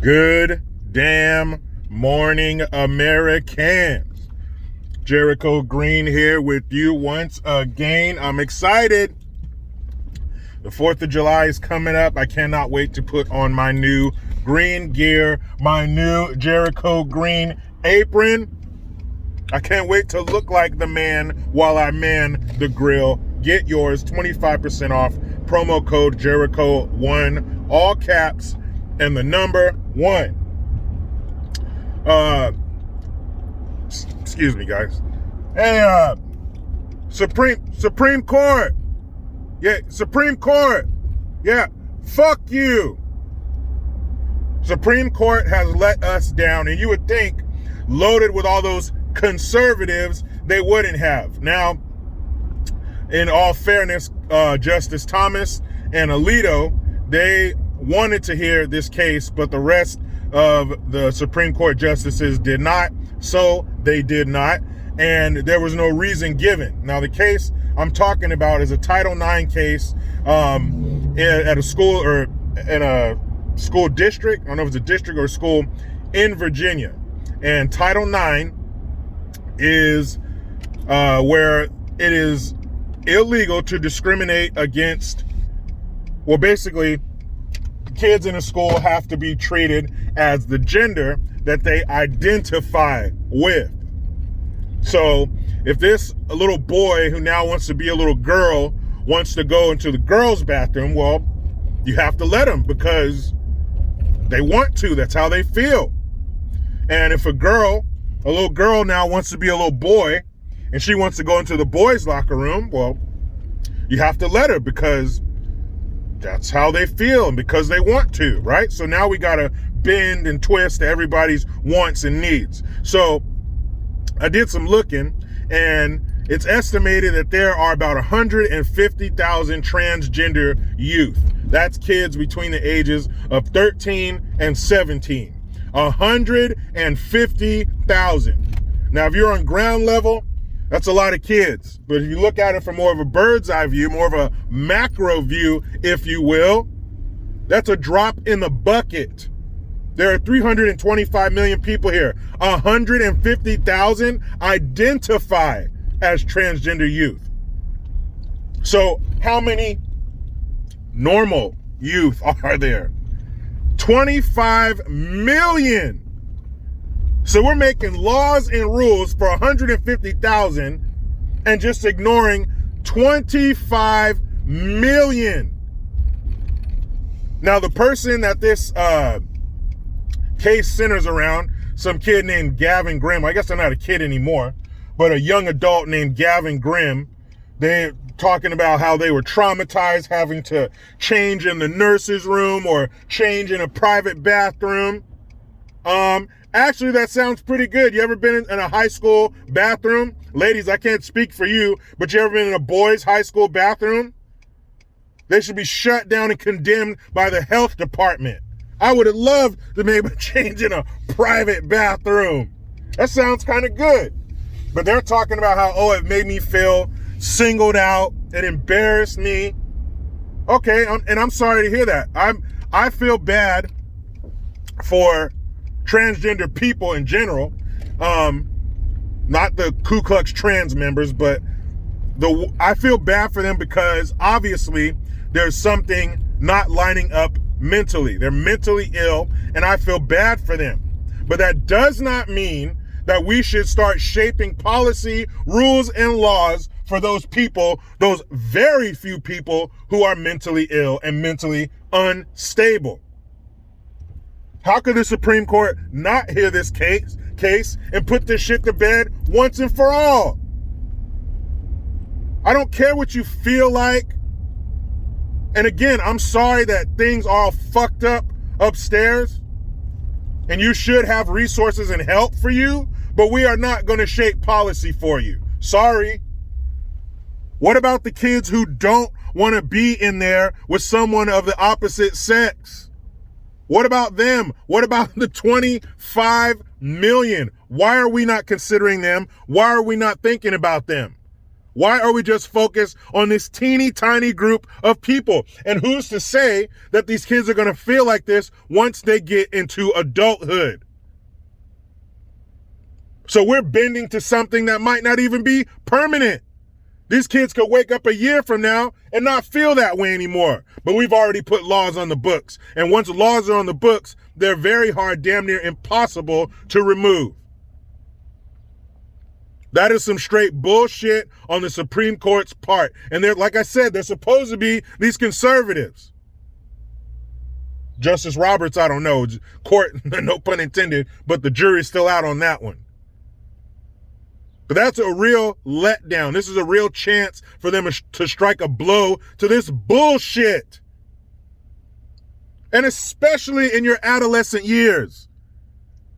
Good damn morning, Americans. Jericho Green here with you once again. I'm excited. The 4th of July is coming up. I cannot wait to put on my new green gear, my new Jericho Green apron. I can't wait to look like the man while I man the grill. Get yours 25% off. Promo code Jericho1, all caps, and the number 1. Excuse me, guys. Hey, Supreme Court. Yeah, Supreme Court. Yeah, fuck you. Supreme Court has let us down, and you would think, loaded with all those conservatives, they wouldn't have. Now, in all fairness, Justice Thomas and Alito, they wanted to hear this case, but the rest of the Supreme Court justices did not, so they did not, and there was no reason given. Now, the case I'm talking about is a Title IX case at a school or in a school district. I don't know if it's a district or a school in Virginia. And Title IX is where it is illegal to discriminate against, well, basically, kids in a school have to be treated as the gender that they identify with. So if this little boy who now wants to be a little girl wants to go into the girls' bathroom, well, you have to let them because they want to. That's how they feel. And if a little girl now wants to be a little boy and she wants to go into the boys' locker room, well, you have to let her because that's how they feel and because they want to, right? So now we got to bend and twist to everybody's wants and needs. So I did some looking, and it's estimated that there are about 150,000 transgender youth. That's kids between the ages of 13 and 17. 150,000. Now, if you're on ground level, that's a lot of kids. But if you look at it from more of a bird's eye view, more of a macro view, if you will, that's a drop in the bucket. There are 325 million people here. 150,000 identify as transgender youth. So how many normal youth are there? 25 million. So we're making laws and rules for 150,000 and just ignoring 25 million. Now, the person that this case centers around, some kid named Gavin Grimm. I guess they're not a kid anymore, but a young adult named Gavin Grimm. They're talking about how they were traumatized having to change in the nurse's room or change in a private bathroom. Actually, that sounds pretty good. You ever been in a high school bathroom? Ladies, I can't speak for you, but you ever been in a boys' high school bathroom? They should be shut down and condemned by the health department. I would have loved to be able to change in a private bathroom. That sounds kind of good. But they're talking about how, it made me feel singled out. It embarrassed me. Okay, and I'm sorry to hear that. I feel bad for transgender people in general, not the Ku Klux trans members, but I feel bad for them because obviously there's something not lining up mentally. They're mentally ill, and I feel bad for them. But that does not mean that we should start shaping policy, rules, and laws for those people, those very few people who are mentally ill and mentally unstable. How could the Supreme Court not hear this case and put this shit to bed once and for all? I don't care what you feel like. And again, I'm sorry that things are all fucked up upstairs. And you should have resources and help for you, but we are not going to shape policy for you. Sorry. What about the kids who don't want to be in there with someone of the opposite sex? What about them? What about the 25 million? Why are we not considering them? Why are we not thinking about them? Why are we just focused on this teeny tiny group of people? And who's to say that these kids are going to feel like this once they get into adulthood? So we're bending to something that might not even be permanent. These kids could wake up a year from now and not feel that way anymore. But we've already put laws on the books. And once laws are on the books, they're very hard, damn near impossible to remove. That is some straight bullshit on the Supreme Court's part. And they're, like I said, they're supposed to be these conservatives. Justice Roberts, I don't know, court, no pun intended, but the jury's still out on that one. But that's a real letdown. This is a real chance for them to strike a blow to this bullshit. And especially in your adolescent years.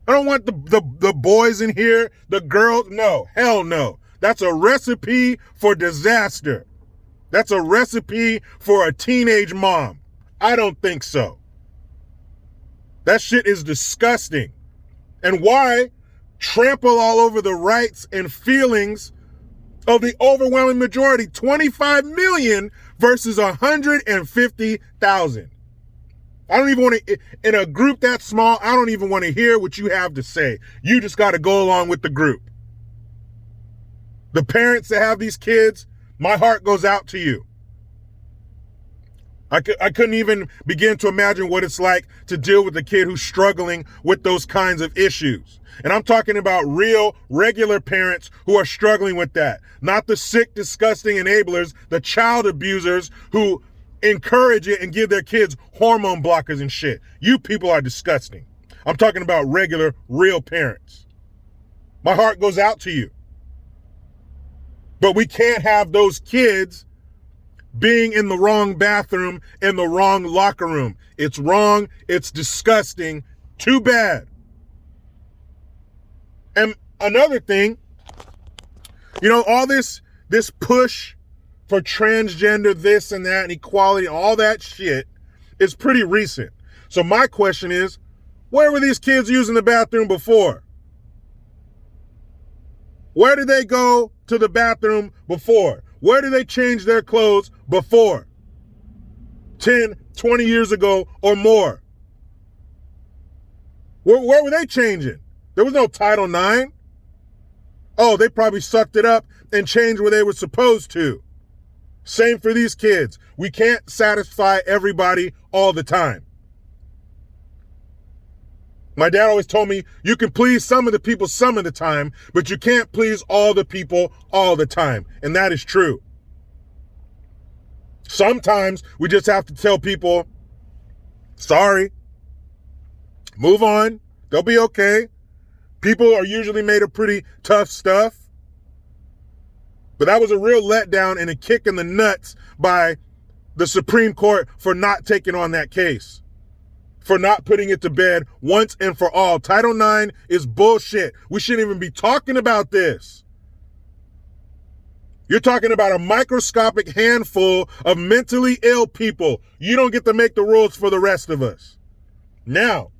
I don't want the boys in here, the girls. No, hell no. That's a recipe for disaster. That's a recipe for a teenage mom. I don't think so. That shit is disgusting. And why trample all over the rights and feelings of the overwhelming majority? 25 million versus 150,000. I don't even want to, in a group that small, I don't even want to hear what you have to say. You just got to go along with the group. The parents that have these kids, my heart goes out to you. I couldn't even begin to imagine what it's like to deal with a kid who's struggling with those kinds of issues. And I'm talking about real, regular parents who are struggling with that. Not the sick, disgusting enablers, the child abusers who encourage it and give their kids hormone blockers and shit. You people are disgusting. I'm talking about regular, real parents. My heart goes out to you. But we can't have those kids being in the wrong bathroom, in the wrong locker room. It's wrong. It's disgusting. Too bad. And another thing, you know, all this push for transgender this and that and equality, all that shit is pretty recent. So my question is, where were these kids using the bathroom before? Where did they go to the bathroom before? Where did they change their clothes before? 10, 20 years ago or more. Where were they changing? There was no Title IX. Oh, they probably sucked it up and changed where they were supposed to. Same for these kids. We can't satisfy everybody all the time. My dad always told me, you can please some of the people some of the time, but you can't please all the people all the time. And that is true. Sometimes we just have to tell people, sorry, move on, they'll be okay. People are usually made of pretty tough stuff. But that was a real letdown and a kick in the nuts by the Supreme Court for not taking on that case, for not putting it to bed once and for all. Title IX is bullshit. We shouldn't even be talking about this. You're talking about a microscopic handful of mentally ill people. You don't get to make the rules for the rest of us. Now,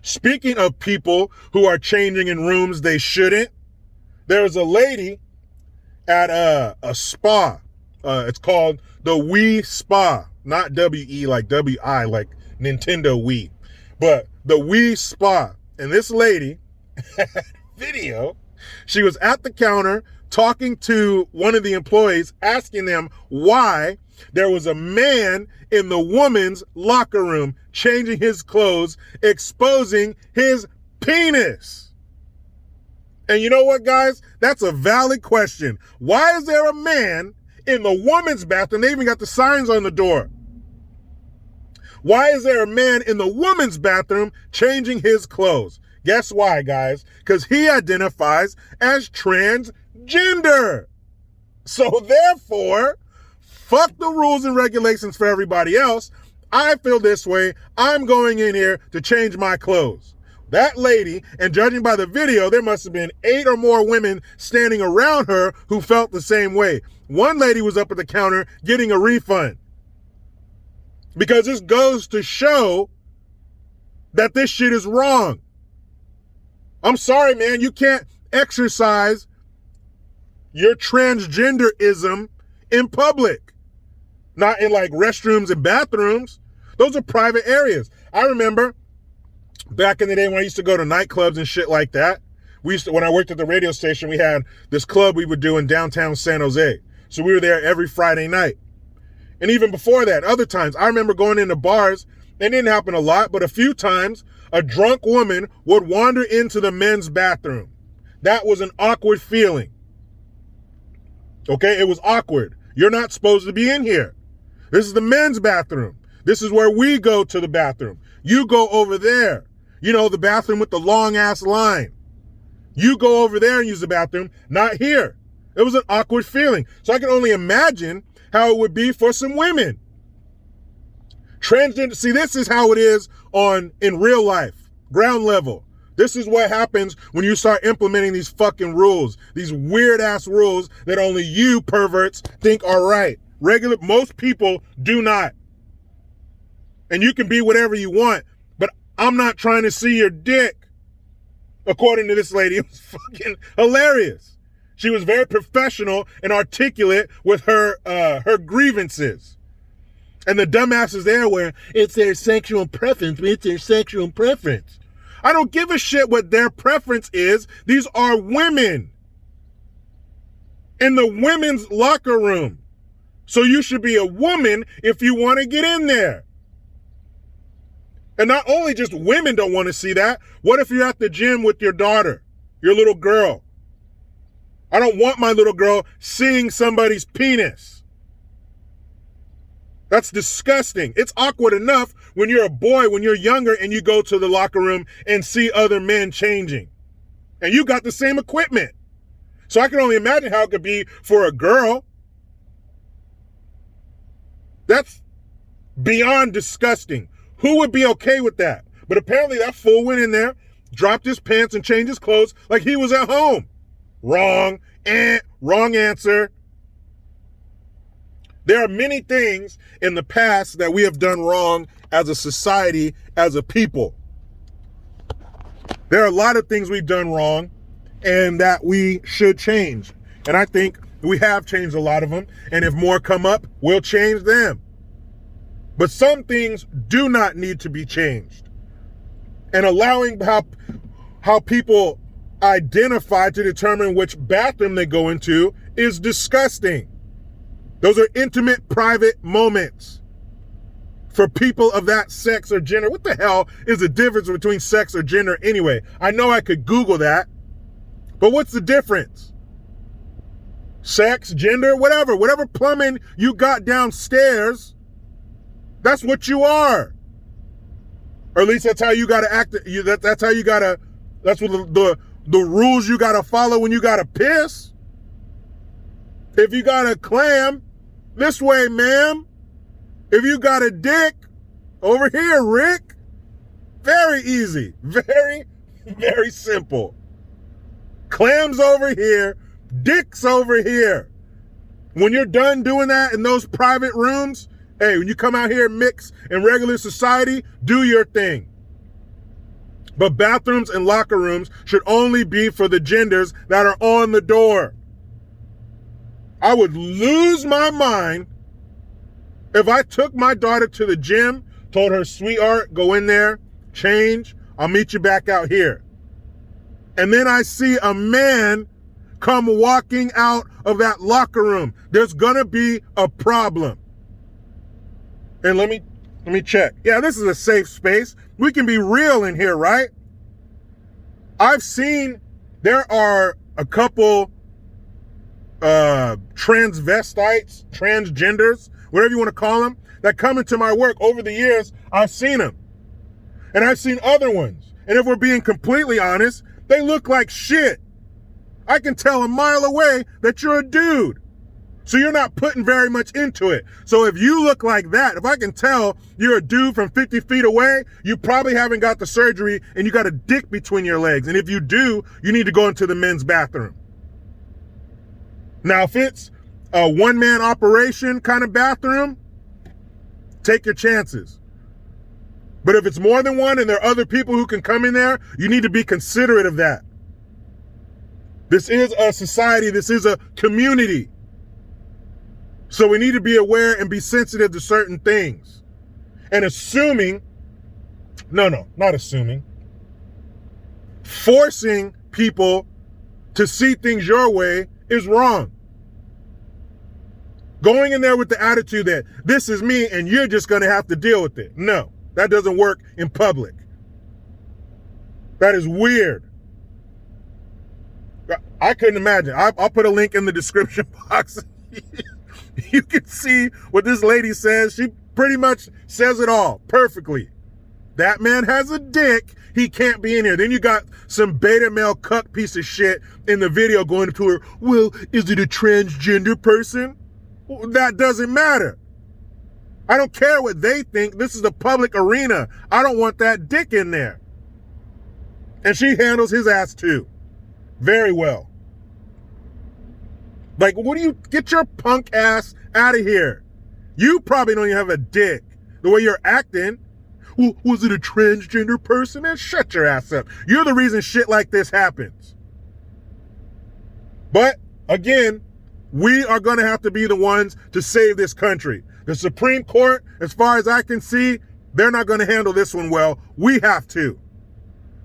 speaking of people who are changing in rooms they shouldn't, there's a lady at a spa. It's called the Wii Spa, not W-E like W-I, like Nintendo Wii, but the Wii Spa. And this lady, video, she was at the counter talking to one of the employees, asking them why there was a man in the woman's locker room changing his clothes, exposing his penis. And you know what, guys? That's a valid question. Why is there a man in the woman's bathroom? They even got the signs on the door. Why is there a man in the woman's bathroom changing his clothes? Guess why, guys? Because he identifies as transgender. So therefore, fuck the rules and regulations for everybody else. I feel this way. I'm going in here to change my clothes. That lady, and judging by the video, there must have been 8 or more women standing around her who felt the same way. One lady was up at the counter getting a refund. Because this goes to show that this shit is wrong. I'm sorry, man. You can't exercise your transgenderism in public, not in like restrooms and bathrooms. Those are private areas. I remember back in the day when I used to go to nightclubs and shit like that. When I worked at the radio station, we had this club we would do in downtown San Jose. So we were there every Friday night. And even before that, other times, I remember going into bars. It didn't happen a lot, but a few times, a drunk woman would wander into the men's bathroom. That was an awkward feeling. Okay, it was awkward. You're not supposed to be in here. This is the men's bathroom. This is where we go to the bathroom. You go over there. You know, the bathroom with the long ass line. You go over there and use the bathroom, not here. It was an awkward feeling. So I can only imagine how it would be for some women. Transgender, see, this is how it is in real life, ground level. This is what happens when you start implementing these fucking rules, these weird ass rules that only you perverts think are right. Most people do not. And you can be whatever you want, but I'm not trying to see your dick. According to this lady, it was fucking hilarious. She was very professional and articulate with her grievances. And the dumbasses there were, it's their sexual preference, it's their sexual preference. I don't give a shit what their preference is. These are women in the women's locker room. So you should be a woman if you want to get in there. And not only just women don't want to see that. What if you're at the gym with your daughter, your little girl? I don't want my little girl seeing somebody's penis. That's disgusting. It's awkward enough when you're a boy, when you're younger, and you go to the locker room and see other men changing. And you got the same equipment. So I can only imagine how it could be for a girl. That's beyond disgusting. Who would be okay with that? But apparently that fool went in there, dropped his pants and changed his clothes like he was at home. Wrong. Wrong answer. There are many things in the past that we have done wrong as a society, as a people. There are a lot of things we've done wrong and that we should change. And I think we have changed a lot of them. And if more come up, we'll change them. But some things do not need to be changed. And allowing how people identify to determine which bathroom they go into is disgusting. Those are intimate, private moments for people of that sex or gender. What the hell is the difference between sex or gender anyway? I know I could Google that, but what's the difference? Sex, gender, whatever plumbing you got downstairs, that's what you are. Or at least that's how you got to act. That's how you got to, that's what the rules you got to follow when you got to piss. If you got a clam, this way, ma'am. If you got a dick, over here, Rick. Very easy. Very, very simple. Clams over here, dicks over here. When you're done doing that in those private rooms, hey, when you come out here and mix in regular society, do your thing. But bathrooms and locker rooms should only be for the genders that are on the door. I would lose my mind if I took my daughter to the gym, told her, sweetheart, go in there, change, I'll meet you back out here. And then I see a man come walking out of that locker room. There's gonna be a problem. And let me check. Yeah, this is a safe space. We can be real in here, right? I've seen there are a couple transvestites, transgenders, whatever you want to call them, that come into my work over the years. I've seen them. And I've seen other ones. And if we're being completely honest, they look like shit. I can tell a mile away that you're a dude. So you're not putting very much into it. So if you look like that, if I can tell you're a dude from 50 feet away, you probably haven't got the surgery and you got a dick between your legs. And if you do, you need to go into the men's bathroom. Now, if it's a one-man operation kind of bathroom, take your chances. But if it's more than one and there are other people who can come in there, you need to be considerate of that. This is a society. This is a community. So we need to be aware and be sensitive to certain things. And not assuming. Forcing people to see things your way is wrong. Going in there with the attitude that this is me and you're just going to have to deal with it. No, that doesn't work in public. That is weird. I couldn't imagine. I'll put a link in the description box. You can see what this lady says. She pretty much says it all perfectly. That man has a dick. He can't be in here. Then you got some beta male cuck piece of shit in the video going to her. Well, is it a transgender person? Well, that doesn't matter. I don't care what they think. This is a public arena. I don't want that dick in there. And she handles his ass too. Very well. Like, what do you, get your punk ass out of here. You probably don't even have a dick. The way you're acting. Well, was it a transgender person? Man, shut your ass up. You're the reason shit like this happens. But, again, we are going to have to be the ones to save this country. The Supreme Court, as far as I can see, they're not going to handle this one well. We have to.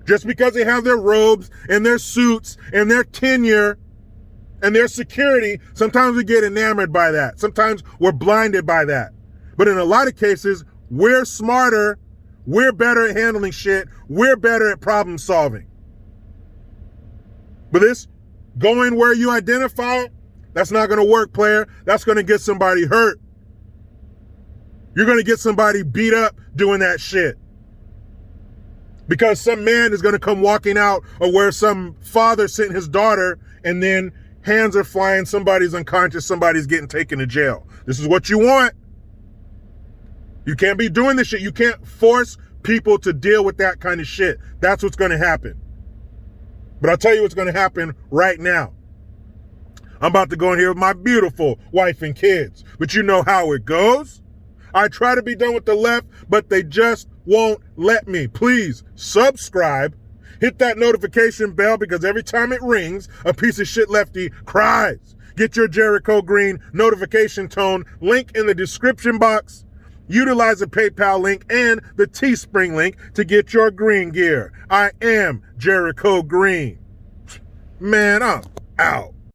Just because they have their robes and their suits and their tenure and their security, sometimes we get enamored by that. Sometimes we're blinded by that. But in a lot of cases, we're smarter. We're better at handling shit. We're better at problem solving. But this going where you identify, that's not going to work, player. That's going to get somebody hurt. You're going to get somebody beat up doing that shit. Because some man is going to come walking out of where some father sent his daughter and then hands are flying, somebody's unconscious, somebody's getting taken to jail. This is what you want. You can't be doing this shit. You can't force people to deal with that kind of shit. That's what's going to happen. But I'll tell you what's going to happen right now. I'm about to go in here with my beautiful wife and kids. But you know how it goes. I try to be done with the left, but they just won't let me. Please subscribe. Hit that notification bell because every time it rings, a piece of shit lefty cries. Get your Jericho Green notification tone. Link in the description box. Utilize the PayPal link and the Teespring link to get your green gear. I am Jericho Green. Man, I'm out.